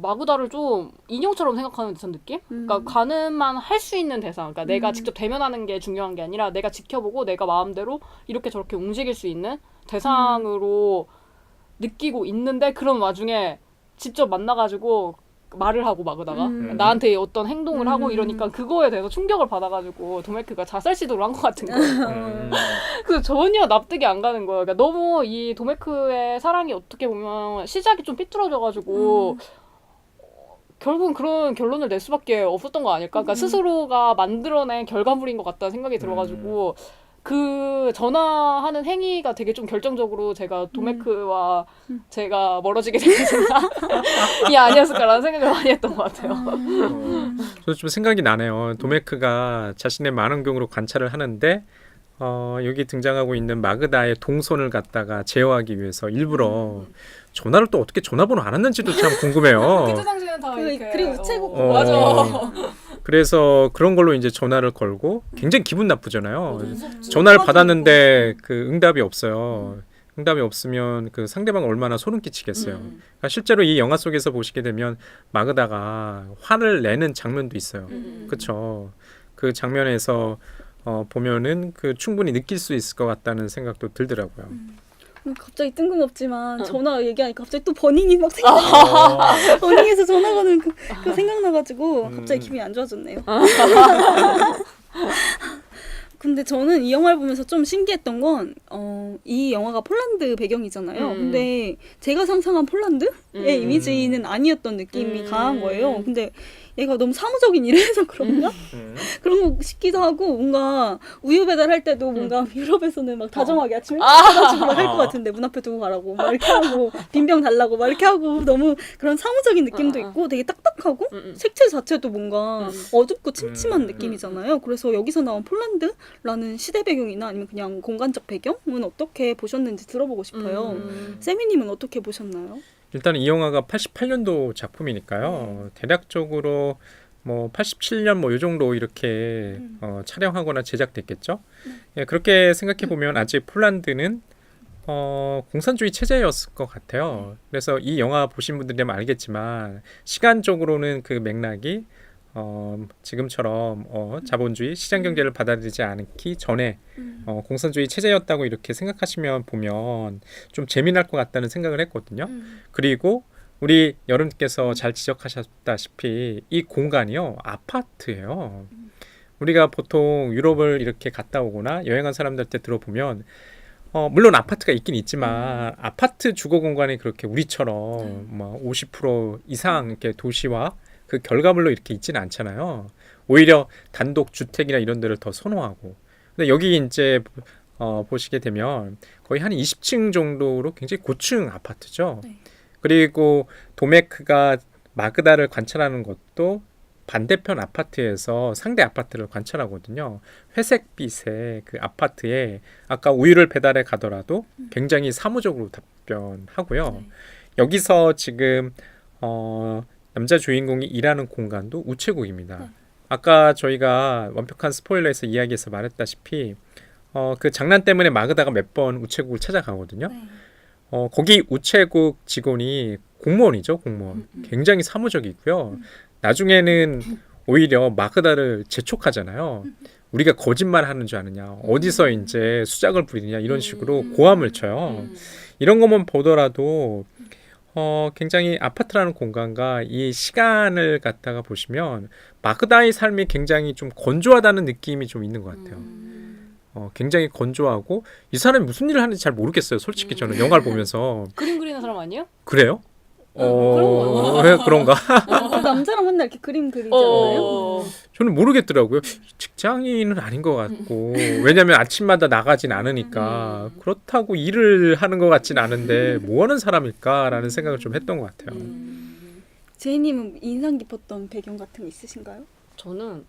마그다를 좀 인형처럼 생각하는 듯한 느낌? 그러니까 가늠만 할 수 있는 대상. 그러니까 내가 직접 대면하는 게 중요한 게 아니라 내가 지켜보고 내가 마음대로 이렇게 저렇게 움직일 수 있는 대상으로 느끼고 있는데 그런 와중에 직접 만나가지고 말을 하고 마그다가 나한테 어떤 행동을 하고 이러니까 그거에 대해서 충격을 받아가지고 도메크가 자살 시도를 한 것 같은 거예요. 그래서 전혀 납득이 안 가는 거예요. 그러니까 너무 이 도메크의 사랑이 어떻게 보면 시작이 좀 삐뚤어져가지고 결국은 그런 결론을 낼 수밖에 없었던 거 아닐까? 그러니까 스스로가 만들어낸 결과물인 것 같다는 생각이 들어가지고 그 전화하는 행위가 되게 좀 결정적으로 제가 도메크와 제가 멀어지게 된 이 아니었을까라는 생각을 많이 했던 것 같아요. 저도 좀 생각이 나네요. 도메크가 자신의 만원경으로 관찰을 하는데 여기 등장하고 있는 마그다의 동선을 갖다가 제어하기 위해서 일부러 전화를 또 어떻게 전화번호 알았는지도 참 궁금해요. 그때 당시에는 다 이렇게 그리고 우체국 맞아. 그래서 그런 걸로 이제 전화를 걸고 굉장히 기분 나쁘잖아요. 전화를 받았는데 그 응답이 없어요. 응답이 없으면 그 상대방 얼마나 소름 끼치겠어요. 그러니까 실제로 이 영화 속에서 보시게 되면 마그다가 화를 내는 장면도 있어요. 그렇죠. 그 장면에서 보면은 그 충분히 느낄 수 있을 것 같다는 생각도 들더라고요. 갑자기 뜬금없지만 전화 얘기하니까 갑자기 또 버닝이 막 생각나. 버닝에서 전화 거는 그 생각나가지고 갑자기 기분이 안 좋아졌네요. 근데 저는 이 영화를 보면서 좀 신기했던 건 이 영화가 폴란드 배경이잖아요. 근데 제가 상상한 폴란드의 이미지는 아니었던 느낌이 강한 거예요. 근데 얘가 너무 사무적인 일을 해서 그런가? 그런 거 싶기도 하고 뭔가 우유 배달할 때도 뭔가 유럽에서는 막 다정하게 아침에 가가지고 막 할 것 같은데 문 앞에 두고 가라고 막 이렇게 하고 빈병 달라고 막 이렇게 하고 너무 그런 사무적인 느낌도 있고 되게 딱딱하고 색채 자체도 뭔가 어둡고 침침한 느낌이잖아요. 그래서 여기서 나온 폴란드라는 시대 배경이나 아니면 그냥 공간적 배경은 어떻게 보셨는지 들어보고 싶어요. 세미님은 어떻게 보셨나요? 일단 이 영화가 88년도 작품이니까요. 대략적으로 뭐 87년 뭐 요 정도 이렇게 촬영하거나 제작됐겠죠. 예, 그렇게 생각해 보면 아직 폴란드는 공산주의 체제였을 것 같아요. 그래서 이 영화 보신 분들이면 알겠지만 시간적으로는 그 맥락이 지금처럼 자본주의 시장 경제를 받아들이지 않기 전에 공산주의 체제였다고 이렇게 생각하시면 보면 좀 재미날 것 같다는 생각을 했거든요. 그리고 우리 여러분께서 잘 지적하셨다시피 이 공간이요 아파트예요. 우리가 보통 유럽을 이렇게 갔다 오거나 여행한 사람들한테 들어보면 물론 아파트가 있긴 있지만 아파트 주거 공간이 그렇게 우리처럼 뭐 50% 이상 이렇게 도시와 그 결과물로 이렇게 있지는 않잖아요. 오히려 단독 주택이나 이런 데를 더 선호하고. 근데 여기 이제 보시게 되면 거의 한 20층 정도로 굉장히 고층 아파트죠. 네. 그리고 도메크가 마그다를 관찰하는 것도 반대편 아파트에서 상대 아파트를 관찰하거든요. 회색빛의 그 아파트에 아까 우유를 배달해 가더라도 굉장히 사무적으로 답변하고요. 네. 여기서 지금 남자 주인공이 일하는 공간도 우체국입니다. 네. 아까 저희가 완벽한 스포일러에서 이야기해서 말했다시피 그 장난 때문에 마그다가 몇 번 우체국을 찾아가거든요. 네. 거기 우체국 직원이 공무원이죠, 공무원. 굉장히 사무적이고요. 나중에는 오히려 마그다를 재촉하잖아요. 우리가 거짓말하는 줄 아느냐, 어디서 이제 수작을 부리느냐 이런 식으로 고함을 쳐요. 이런 것만 보더라도 굉장히 아파트라는 공간과 이 시간을 갖다가 보시면 마그다의 삶이 굉장히 좀 건조하다는 느낌이 좀 있는 것 같아요. 굉장히 건조하고 이 사람이 무슨 일을 하는지 잘 모르겠어요. 솔직히 저는 영화를 보면서. 그림 그리는 사람 아니에요? 그래요? 그런 왜 그런가? 그 남자랑 맨날 이렇게 그림 그리잖아요. 저는 모르겠더라고요. 직장인은 아닌 것 같고 왜냐하면 아침마다 나가진 않으니까 그렇다고 일을 하는 것 같진 않은데 뭐 하는 사람일까라는 생각을 좀 했던 것 같아요. 제이님은 인상 깊었던 배경 같은 거 있으신가요? 저는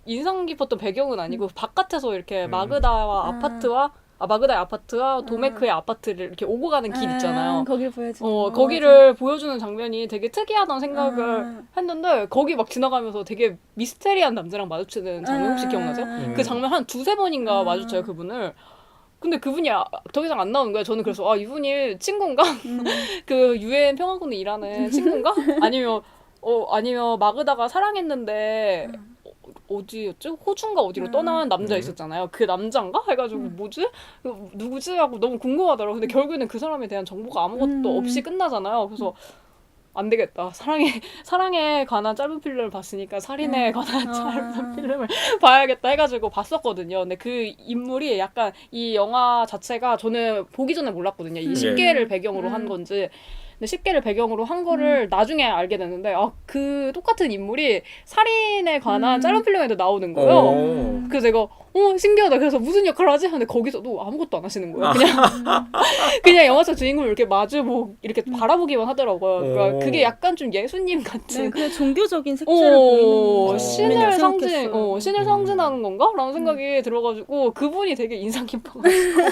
인상 깊었던 배경은 아니고 바깥에서 이렇게 마그다와 마그다의 아파트와 도메크의 아파트를 이렇게 오고 가는 길 있잖아요. 거기를 보여주는 거. 거기를 보여주는 장면이 되게 특이하다는 생각을 했는데 거기 막 지나가면서 되게 미스테리한 남자랑 마주치는 장면 혹시 기억나세요? 그 장면 한 두세 번인가 마주쳐요, 그분을. 근데 그분이 더 이상 안 나오는 거예요. 저는 그래서 이분이 친구인가? 그 유엔 평화군에 일하는 친구인가? 아니면 마그다가 사랑했는데 어디였죠? 호주인가 어디로 떠난 남자 있었잖아요. 그 남자인가? 해가지고 뭐지? 누구지? 하고 너무 궁금하더라고요. 근데 결국에는 그 사람에 대한 정보가 아무것도 없이 끝나잖아요. 그래서 안 되겠다. 사랑에 관한 짧은 필름을 봤으니까 살인에 관한 짧은 필름을 봐야겠다 해가지고 봤었거든요. 근데 그 인물이 약간 이 영화 자체가 저는 보기 전에 몰랐거든요. 이 10개를 배경으로 한 건지. 근데 10개를 배경으로 한 거를 나중에 알게 됐는데 그 똑같은 인물이 살인에 관한 짧은 필름에도 나오는 거예요. 그래서 내가 신기하다. 그래서 무슨 역할을 하지? 근데 거기서도 아무것도 안 하시는 거예요. 그냥 영화 속 주인공을 이렇게 이렇게 바라보기만 하더라고요. 그러니까 그게 약간 좀 예수님 같은. 네, 그냥 종교적인 색채를 보이는 신을 상징하는 건가? 라는 생각이 들어가지고 그분이 되게 인상 깊어가지고.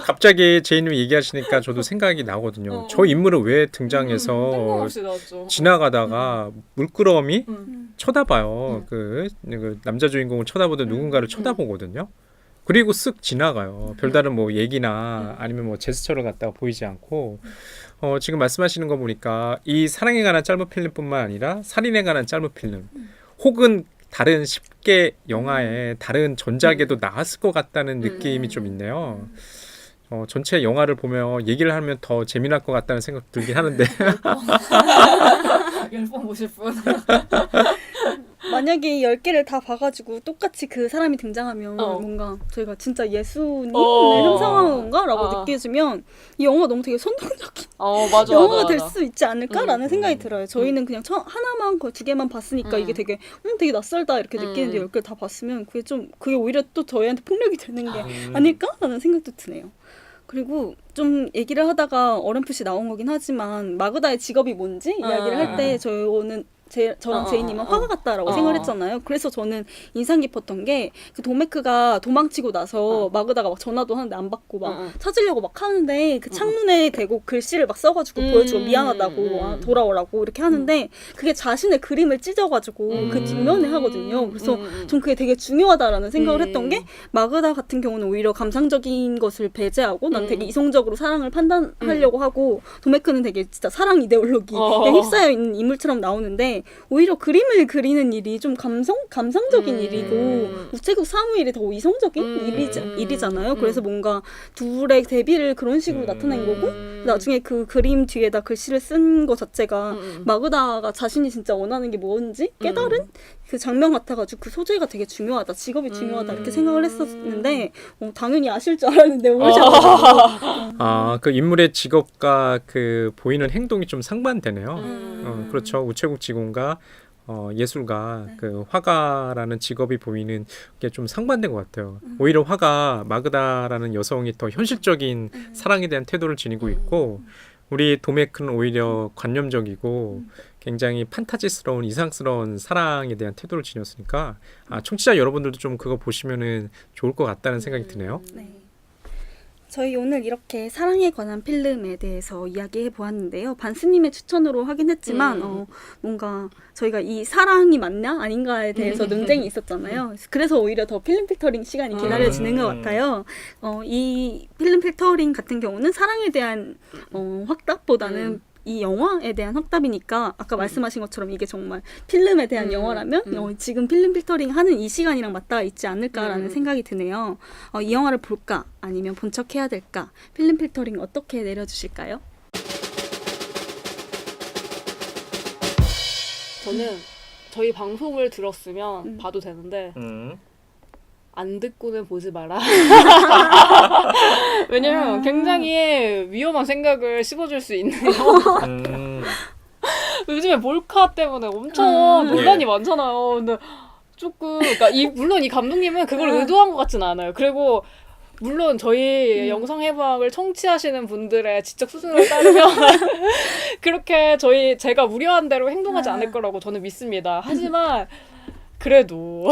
갑자기 제이님이 얘기하시니까 저도 생각이 나거든요. 저 인물은 왜 등장해서 뜬금없이 나왔죠. 지나가다가 물끄러미 쳐다봐요. 그 남자 주인공을 쳐다보던 누군가를 쳐다보거든요. 그리고 쓱 지나가요. 별다른 뭐 얘기나 아니면 뭐 제스처를 갖다가 보이지 않고 지금 말씀하시는 거 보니까 이 사랑에 관한 짧은 필름뿐만 아니라 살인에 관한 짧은 필름 혹은 다른 10개 영화의 다른 전작에도 나왔을 것 같다는 느낌이 좀 있네요. 전체 영화를 보면 얘기를 하면 더 재미날 것 같다는 생각 들긴 하는데 10번 보실 분. 만약에 10개를 다 봐가지고 똑같이 그 사람이 등장하면 뭔가 저희가 진짜 예수님을 형상한 건가라고 느껴지면 이 영화가 너무 되게 선동적인 영화가 될 수 있지 않을까라는 생각이 들어요. 저희는 그냥 하나만 거의 2개만 봤으니까 이게 되게 낯설다 이렇게 느끼는데 10개를 다 봤으면 그게 오히려 또 저희한테 폭력이 되는 게 아닐까라는 생각도 드네요. 그리고 좀 얘기를 하다가 어렴풋이 나온 거긴 하지만 마그다의 직업이 뭔지 이야기를 할 때 저는 저랑 제이님은 화가 같다라고 어. 생각을 했잖아요. 그래서 저는 인상 깊었던 게 그 도메크가 도망치고 나서 마그다가 막 전화도 하는데 안 받고 막 찾으려고 막 하는데 그 창문에 대고 글씨를 막 써가지고 보여주고 미안하다고 돌아오라고 이렇게 하는데 그게 자신의 그림을 찢어가지고 그 뒷면에 하거든요. 그래서 전 그게 되게 중요하다라는 생각을 했던 게 마그다 같은 경우는 오히려 감상적인 것을 배제하고 난 되게 이성적으로 사랑을 판단하려고 하고 도메크는 되게 진짜 사랑 이데올로기에 휩싸여 있는 인물처럼 나오는데 오히려 그림을 그리는 일이 좀 감상적인 일이고 우체국 사무일이 더 이성적인 일이잖아요. 그래서 뭔가 둘의 대비를 그런 식으로 나타낸 거고 나중에 그 그림 뒤에다 글씨를 쓴 것 자체가 마그다가 자신이 진짜 원하는 게 뭔지 깨달은 그 장면 같아가지고 그 소재가 되게 중요하다, 직업이 중요하다 이렇게 생각을 했었는데 당연히 아실 줄 알았는데 모르셔가지고 그 인물의 직업과 그 보이는 행동이 좀 상반되네요. 그렇죠. 우체국 직원과 예술가 그 화가라는 직업이 보이는 게 좀 상반된 것 같아요. 오히려 화가 마그다라는 여성이 더 현실적인 사랑에 대한 태도를 지니고 있고 우리 도메크는 오히려 관념적이고 굉장히 판타지스러운 이상스러운 사랑에 대한 태도를 지녔으니까 청취자 여러분들도 좀 그거 보시면은 좋을 것 같다는 생각이 드네요. 네. 저희 오늘 이렇게 사랑에 관한 필름에 대해서 이야기해 보았는데요. 반스님의 추천으로 하긴 했지만 뭔가 저희가 이 사랑이 맞냐 아닌가에 대해서 논쟁이 있었잖아요. 그래서 오히려 더 필름 필터링 시간이 기다려지는 것 같아요. 이 필름 필터링 같은 경우는 사랑에 대한 확답보다는 이 영화에 대한 확답이니까 아까 말씀하신 것처럼 이게 정말 필름에 대한 영화라면 지금 필름 필터링 하는 이 시간이랑 맞닿아 있지 않을까라는 생각이 드네요. 이 영화를 볼까 아니면 본 척 해야 될까? 필름 필터링 어떻게 내려주실까요? 저는 저희 방송을 들었으면 봐도 되는데 안 듣고는 보지 마라. 왜냐면 굉장히 위험한 생각을 씹어줄 수 있는 요즘에 몰카 때문에 엄청 논란이 많잖아요. 근데 조금 그러니까 물론 이 감독님은 그걸 의도한 것 같지는 않아요. 그리고 물론 저희 영상 해부학을 청취하시는 분들의 지적 수준을 따르면 그렇게 제가 우려한 대로 행동하지 않을 거라고 저는 믿습니다. 하지만 그래도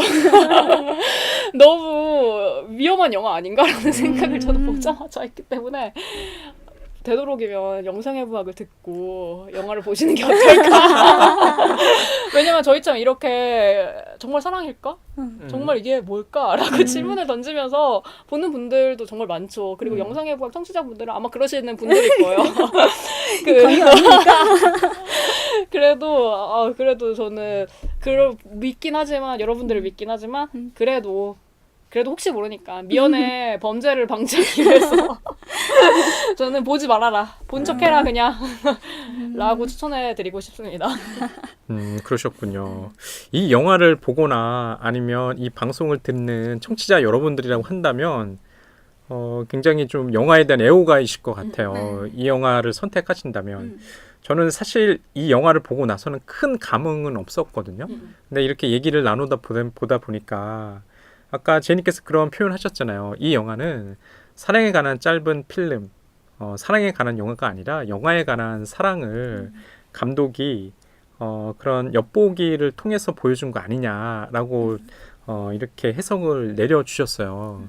너무 위험한 영화 아닌가라는 생각을 저는 보자마자 했기 때문에 되도록이면 영상해부학을 듣고 영화를 보시는 게 어떨까. 왜냐면 저희처럼 이렇게 정말 사랑일까? 정말 이게 뭘까?라고 질문을 던지면서 보는 분들도 정말 많죠. 그리고 영상해부학 청취자분들은 아마 그러시는 분들일 거예요. 그래도 저는 믿긴 하지만 여러분들을 믿긴 하지만 그래도 혹시 모르니까 미연의 범죄를 방지하기 위해서 저는 보지 말아라. 본 척해라 그냥 라고 추천해드리고 싶습니다. 그러셨군요. 이 영화를 보거나 아니면 이 방송을 듣는 청취자 여러분들이라고 한다면 굉장히 좀 영화에 대한 애호가이실 것 같아요. 이 영화를 선택하신다면. 저는 사실 이 영화를 보고 나서는 큰 감흥은 없었거든요. 근데 이렇게 얘기를 나누다 보다 보니까 아까 제니께서 그런 표현하셨잖아요. 이 영화는 사랑에 관한 짧은 필름, 사랑에 관한 영화가 아니라 영화에 관한 사랑을 감독이 그런 엿보기를 통해서 보여준 거 아니냐라고 이렇게 해석을 내려주셨어요.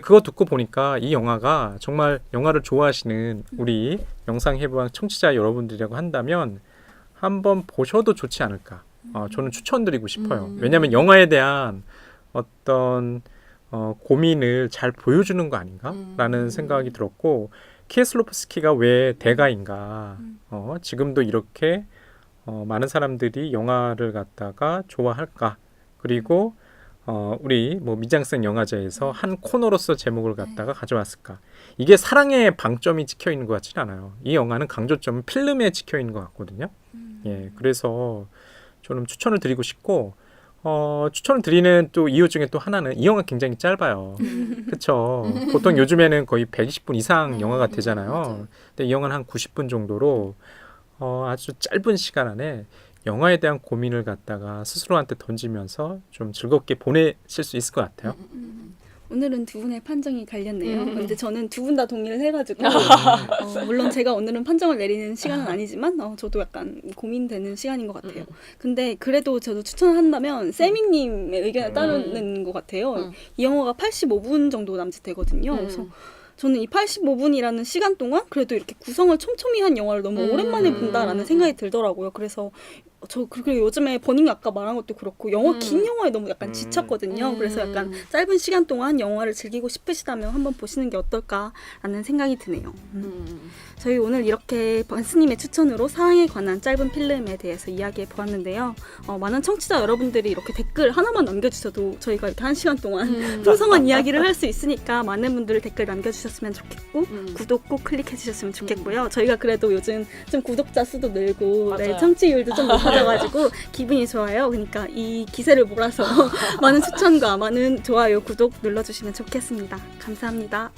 그거 듣고 보니까 이 영화가 정말 영화를 좋아하시는 우리 영상해부학 청취자 여러분들이라고 한다면 한번 보셔도 좋지 않을까. 저는 추천드리고 싶어요. 왜냐하면 영화에 대한 어떤 고민을 잘 보여주는 거 아닌가라는 생각이 들었고 키에슬로프스키가 왜 대가인가 지금도 이렇게 많은 사람들이 영화를 갖다가 좋아할까 그리고 우리 미장센 영화제에서 한 코너로서 제목을 갖다가 가져왔을까 이게 사랑의 방점이 찍혀 있는 것 같지는 않아요. 이 영화는 강조점은 필름에 찍혀 있는 것 같거든요. 예, 그래서 저는 추천을 드리고 싶고 추천을 드리는 또 이유 중에 또 하나는 이 영화 굉장히 짧아요. 그렇죠. 보통 요즘에는 거의 120분 이상 영화가 되잖아요. 근데 이 영화는 한 90분 정도로 아주 짧은 시간 안에 영화에 대한 고민을 갖다가 스스로한테 던지면서 좀 즐겁게 보내실 수 있을 것 같아요. 오늘은 두 분의 판정이 갈렸네요. 근데 저는 두 분 다 동의를 해가지고 물론 제가 오늘은 판정을 내리는 시간은 아니지만 저도 약간 고민되는 시간인 것 같아요. 근데 그래도 저도 추천한다면 세미님의 의견을 따르는 것 같아요. 이 영화가 85분 정도 남짓되거든요. 그래서 저는 이 85분이라는 시간 동안 그래도 이렇게 구성을 촘촘히 한 영화를 너무 오랜만에 본다라는 생각이 들더라고요. 그래서 그리고 요즘에 버닝 아까 말한 것도 그렇고 긴 영화에 너무 약간 지쳤거든요. 그래서 약간 짧은 시간 동안 영화를 즐기고 싶으시다면 한번 보시는 게 어떨까라는 생각이 드네요. 저희 오늘 이렇게 반스님의 추천으로 사랑에 관한 짧은 필름에 대해서 이야기해 보았는데요. 많은 청취자 여러분들이 이렇게 댓글 하나만 남겨주셔도 저희가 이렇게 1시간 동안 풍성한 이야기를 할 수 있으니까 많은 분들 댓글 남겨주셨으면 좋겠고 구독 꼭 클릭해 주셨으면 좋겠고요. 저희가 그래도 요즘 좀 구독자 수도 늘고 네, 청취율도 좀 높아져가지고 기분이 좋아요. 그러니까 이 기세를 몰아서 많은 추천과 많은 좋아요, 구독 눌러주시면 좋겠습니다. 감사합니다.